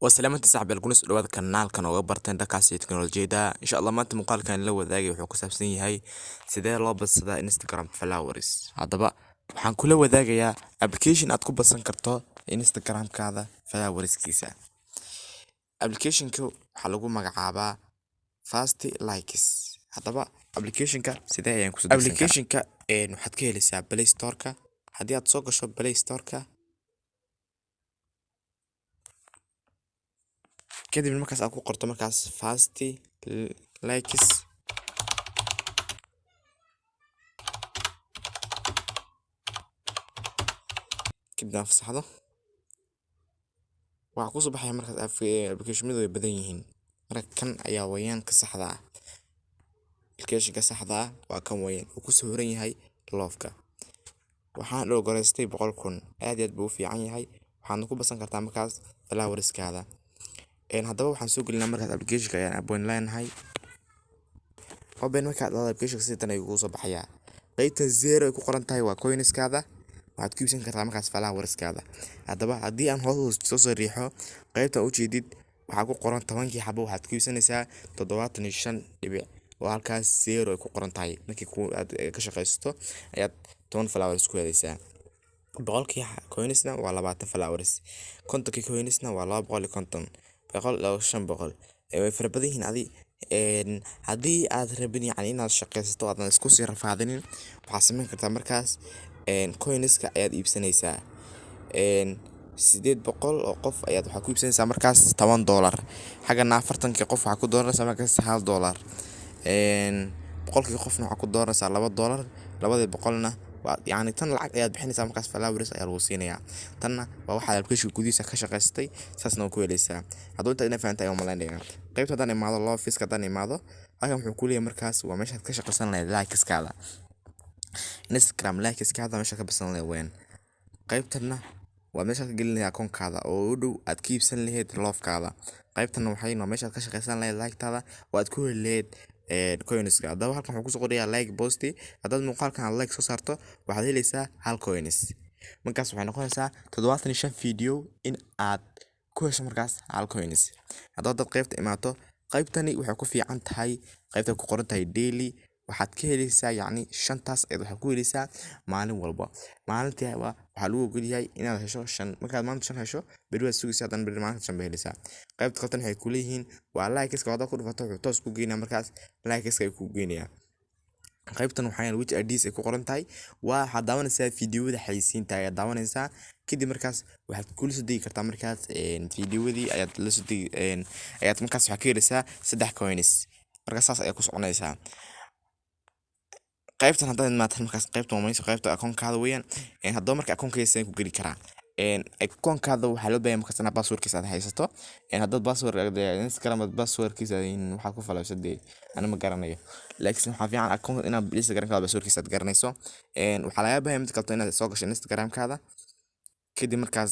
وسلامة صاحب الكونس لواد كنال كان uga barteen dhankaas teknolojiyada insha Allah maanta muuqaalkan la wadaagay wuxuu ku saabsan yahay sidee loo badsada Instagram followers hadaba waxaan kula wadaagayaa application aad ku badsan karto Instagram-kaada followerskiisa application-ka waxaa lagu magacaabaa Fast Likes hadaba application-ka sidee ayaan ku soo degsan karaa application-ka waxaad ka helaysaa Play Store-ka haddii aad soo gasho Play Store-ka kadib markaas aad ku qorto markaas Fast Likes kadib fasaxdo waxa ku soo baxaya markaas application-madu way badan yihiin marka kan ayaa wayaan ka saxda ah application-ka saxda ah waa kan wayaan uu ku sawiran yahay love-ka waxaan loo goreystay 100,000 aad iyo aad buu u fiican yahay waxaad ku badsan kartaa markaas followerskaada hadaba waxaan soo gelinaa markaas application-ka ayaan aboon leenahay open markaad aad application-ka sidan ay ugu soo baxaya qaybta 0 ay ku qoran tahay waa coinskaada waxaad ku iibsan kartaa markaas followerskaada hadaba haddii aan hoos soo riixo qaybta u jeedid waxa ku qoran 10 xabo waxaad ku iibsanaysaa 75 dhibic oo halkaas 0 ay ku qoran tahay markii aad ka shaqeysto ayaad 10 followers ku helaysaa boqolkii coinsna waa 20 followers kontonkii coinsna waa 250 500 way fara badan yihiin haddii aad rabin yani inaad shaqeysato aadan isku sii rafaadinin waxaad samayn kartaa markaas coinska ayaad iibsanaysaa 800 oo qof ayaad waxa ku iibsanaysaa markaas $10 xagana 40 qof waxa ku dooranaysaa markaas $1 boqolkii qofna waxa ku dooranaysaa $2 labadii boqolna يعني tan lacag ayaad bixinaysaa markaas followers ayaa lagu siinayaa tanna waa waxa application gudihiisa ka shaqeystay saasna ku helaysaa haddii inta ina fahantahay oo malaynayna qaybta hadan imaado loo fiiska hadan imaado halkan wuxuu ku leeyahay markaas waa meesha ka shaqeysan lahayd likeskaada Instagram likeskaada meesha ka basan lahayd weyn qaybtana waa meesha ka gelinaya akoonkaada oo u dhow aad ka iibsan lahayd love-kaada qaybtana waxay noo meesha ka shaqeysan lahayd like-taada oo aad ku helayd coinska hadaba halkan wuxuu ku soo qorayaa like post haddaad muuqaalkan aad like soo saarto waxaad helaysaa hal coins markaas waxay noqonaysaa 75 video in aad ku hesho markaas hal coins haddaad qaybta imaato qaybtani waxay ku fiican tahay qaybta ku qoran tahay daily waxaad ka helaysaa yani 5taas ayaad waxa ku helaysaa maalin walba maalintii waxa lagu ogolyahay inaad hesho 5 markaad maanta 5 hesho bari waad sugaysaa hadan bari maalinta 5 helaysaa qaybta qaltan waxay ku leeyihiin waa likeska wada ku dhufato wuxuu toos ku geynaa markaas likeska ay ku geynaya qaybtan waxaan which IDs ay ku qoran tahay waa waxaad daawanaysaa fiidiyoada xayisiinta ayaad daawanaysaa kadib markaas waxaad kula soo degi kartaa markaas fiidiyowadi ayaad la soo degi ayaad markaas waxa ka helaysaa 3 coins markaas saas ayaa ku soconaysaa qaybtan haddii maatan markaas qaybta moomayso qaybta akoonkaada weeyaan haddaba marka akoonkiisa ku geli karaa akoonkaada waxaa loo baahan markaas inaad passwordkiisa aad haysato haddaad password Instagram passwordkiisa waxaad ku falowsadee ana ma garanayo laakiin waxaa fiican akoon inaad Instagram-kaada passwordkiisa aad garanayso waxaa laga baahan mid kalto inaad soo gasho Instagram-kaada kadib markaas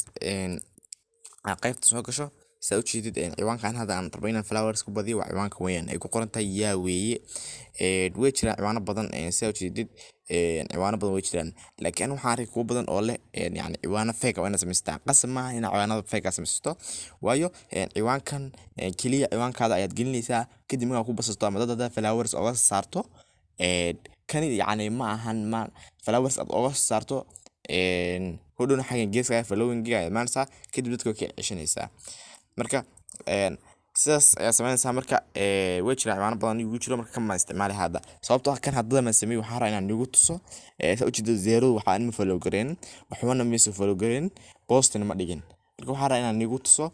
qaybta soo gasho saa u jeedid ciwaankan hadda aan rabay inaan followers ku badiyo waa ciwaanka weeyaan ay ku qoran tahay yaa weeye way jiraan ciwaano badan saa u jeedid ciwaano badan way jiraan laakiin waxaan arkay kuwa badan oo leh yani ciwaano fake oo ina samaystaa qasab maaha in ciwaanada fake samaysto waayo ciwaankan kaliya ciwaankaada ayaad gelinaysaa kadib markaad ku basasto ama dad followers oo saarto kani yani ma ahan ma followers aad oo saarto hodhowna xagan geeska following-ga ayaad maanaysaa kadib dadka ka cishanaysaa marka sidaas ayaa sameynaysaa marka way jiraan ciwaano badan ugu jiro marka kama isticmaali hadda sababtoo ah kan haddaba ma sameeyo waxaan rabaa inaan ugu tuso saa u jeedo 0 waxaan ma follow gareyn waxna ma soo follow gareyn postna ma dhigin marka waxaan rabaa inaan ugu tuso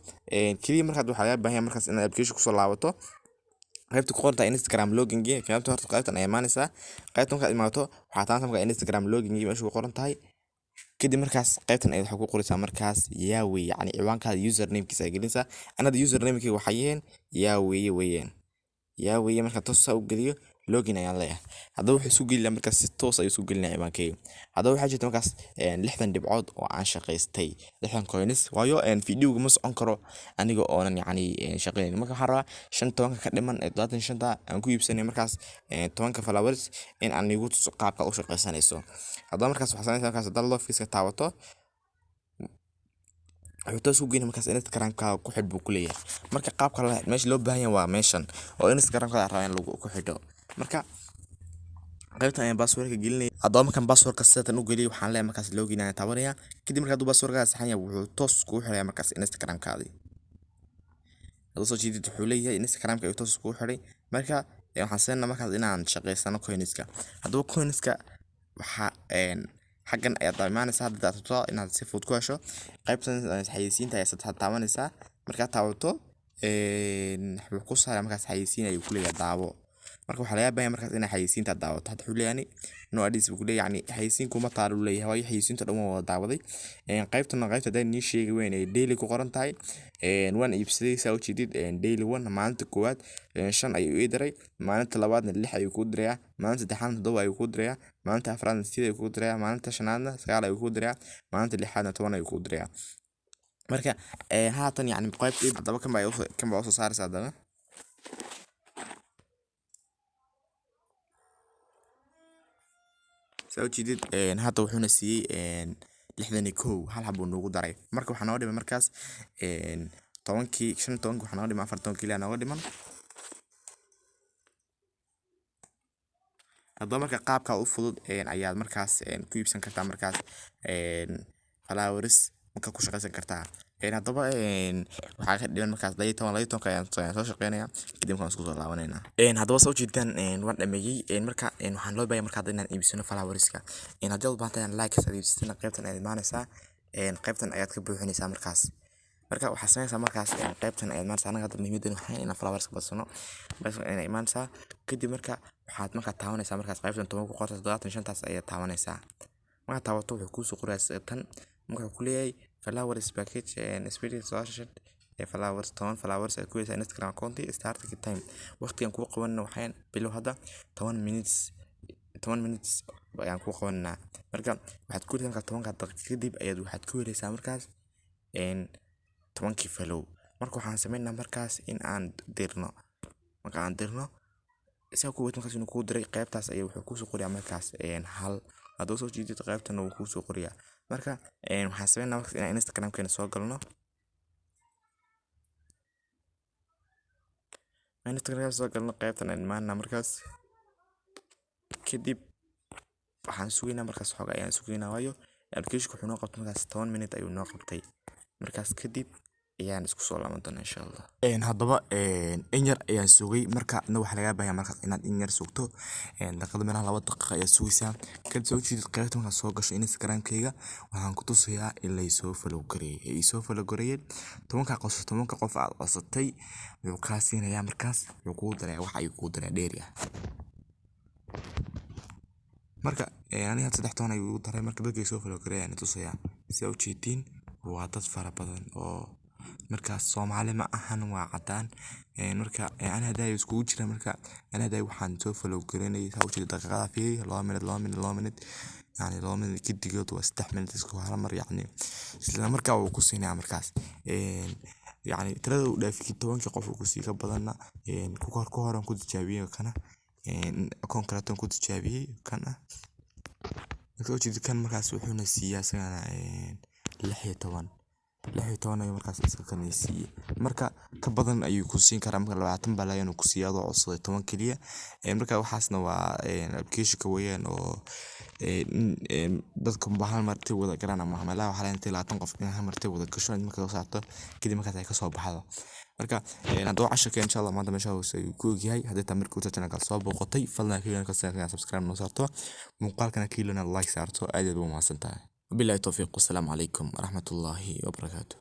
kaliya markaad waxa laga baahan markaas inaad application ku soo laabato qaybta ku qorta Instagram login-ga qaybta horta qaybtan ay imaanaysaa qaybta markaad imaato waxaad taanta marka Instagram login-ga meesha ku qoran tahay kadib markaas qaybtan ay waxa ku qoraysaa markaas yaa weeye yani ciwaankaada username-kiisa gelinaysaa anada username-kayga waxa yahay yaa weeye weeyaan yaa weeye marka toos u geliyo login ayaan leeyahay haddaba wuxuu isu gelinayaa markaas si toos ayuu isu gelinayaa ciwaankayga haddaba waxaa jirta markaas 60 dhibcood oo aan shaqaystay 60 coins waayo fiidiyowga ma socon karo aniga oonan yani shaqeyn marka waxaan rabaa 15 ka dhiman 75 aan ku iibsanay markaas 10 followers in aan igu tuso qaabka u shaqeysanayso haddaba markaas waxaan sameynaa markaas dad loo fiiska taabato wuxuu toos ku geynaa markaas Instagram-ka ku xidh buu ku leeyahay. Marka qaabka meesha loo baahan yahay waa meeshan oo Instagram-ka rabaa in lagu ku xidho. Marka qaybtan ayaan password-ka gelinay. Haddaba markaan password-ka sidaan u geliyo waxaan leeyahay markaas login ayaan taabanaya. Kadib markaad password-ka saxan yahay wuxuu toos ku xirayaa markaas Instagram-kaadi. Hadda soo jeedid wuxuu leeyahay Instagram-ka ayuu toos ku xiray. Marka waxaan seenaa markaas inaan shaqeysano coins-ka. Haddaba coins-ka waxa xaggan ayaad daamanaysaa hadda rabto inaad si fudud ku hesho. Qaybtan xayeysiinta ayaad saddex taabanaysaa. Markaad taabato wuxuu ku saaraa markaas xayeysiin ayuu ku leeyahay daawo. Marka waxa laga baahan markaas in xayeysiinta daawato. Hadda wuxuu leeyahay no ads buu leeyahay yani xayeysiin kuma taalo leeyahay waayo xayeysiinta dhan waa daawaday. Qaybtan haday nii sheegi weyn ay daily ku qoran tahay. Waan iibsaday saa u jeedid daily one maalinta koowaad 5 ayuu ii diray, maalinta labaadna 6 ayuu ku dirayaa, maalinta saddexaadna 7 ayuu ku dirayaa, maalinta afraadna 8 ayuu ku dirayaa, maalinta shanaadna 9 ayuu ku dirayaa, maalinta lixaadna 10 ayuu ku dirayaa. Marka haatan yani qaybtii hadaba kan baa u soo saaraysa hadaba. Saa u jeedid hadda wuxuuna siiyay 61 hal xabo noogu daray. Marka waxaa noo dhimay markaas 15 waxaa noo dhimay 14 kaliya nooga dhiman. Haddaba marka qaabka u fudud ayaad markaas ku iibsan kartaa markaas followers marka ku shaqeysan kartaa. Haddaba waxaa ka dhiman markaas 12 ayaan soo shaqeynaya kadib waan isku soo laabanayna. Haddaba soo jeedaan waan dhameeyay marka waxaan loo baahay marka inaan iibsano followers-ka. Haddii aad baahan tahay like aad iibsatana qaybtan ayaad imaanaysaa. Qaybtan ayaad ka buuxinaysaa markaas. Marka waxaa sameynaysaa markaas qaybtan ayaad imaanaysaa anaga hadda muhiimadana waxay inaan followers ka badsano. Bas inay imaanaysaa kadib marka waxaad marka taabanaysaa markaas qaybtan 10 ku qorto 75 taas ayaad taabanaysaa. Marka taabato wuxuu ku soo qorayaa tan marka ku leeyahay followers package experience solution followers 10 followers ku yeeshay Instagram account starting time waqtigan ku qabanna waxaan bilow hadda 10 minutes ayaan ku qabanaa. Marka waxaad ku leeyahay 10 daqiiqo kadib ayaad waxaad ku helaysaa markaas 10 follow. Marka waxaan sameynaa markaas in aan dirno. Marka aan dirno si ku wada markaas inuu ku diray qaybtaas ayuu wuxuu ku soo qorayaa markaas hal hadoo soo jeedid qaybtan uu ku soo qorayaa. Marka waxaan sameynaa markaas in Instagram-keena soo galno. Instagram soo galno qaybtan aan imaanaa markaas kadib waxaan sugeynaa markaas xoog ayaan sugeynaa waayo application wuxuu noo qabtay markaas 10 minutes ayuu noo qabtay. Markaas kadib ayaan isku soo laaban doonaa insha Allah. Haddaba in yar ayaan sugay marka waxa laga baahan markaas inaad in yar sugto daqiiqad meelaha 2 daqiiqo ayaad sugaysaa kadib soo jeedid qaybtan markaad soo gasho Instagram-kayga waxaan ku tusayaa in la soo follow gareeyay soo follow gareeyay 10 qof aad codsatay wuxuu ka siinayaa markaas wuxuu ku daray wax ay ku daray dheeri ah. Marka aniga 13 ayuu daray marka dadkay soo follow gareeyaan tusayaa si u jeedin waa dad fara badan oo markaas Soomaali ma ahan waa cadaan marka ana haday isku jira marka ana haday waxaan soo follow gareynay saa u jeedid daqiiqada fiiri 2 minute yani 2 minute kidigood waa 3 minute isku hal mar yani isla markaa uu ku siinaa markaas yani tirada uu dhaafay 10 qof uu ku sii ka badanna ku horan ku tijaabiyay kana akoon kale tan ku tijaabiyay kana soo jeedid kan markaas wuxuuna siiyaa sagana 16 ayuu markaas iska kanaysiiyay marka ka badan ayuu ku siin karaa marka 20 baa laga ku siiyay adoo codsaday 10 kaliya marka waxaasna waa application-ka weeyaan oo dadka baahan martay wada garan ama hamala waxa la intay 20 qof in martay wada gasho marka soo saarto kadib markaas ay ka soo baxdo marka hadoo casharka insha Allah maanta meesha uu ku ogyahay hadii tamir ku channel-ka soo boqotay fadlan ka subscribe noo saarto muuqaalkana kiilona like saarto aad u mahadsantahay. بالله التوفيق والسلام عليكم ورحمة الله وبركاته.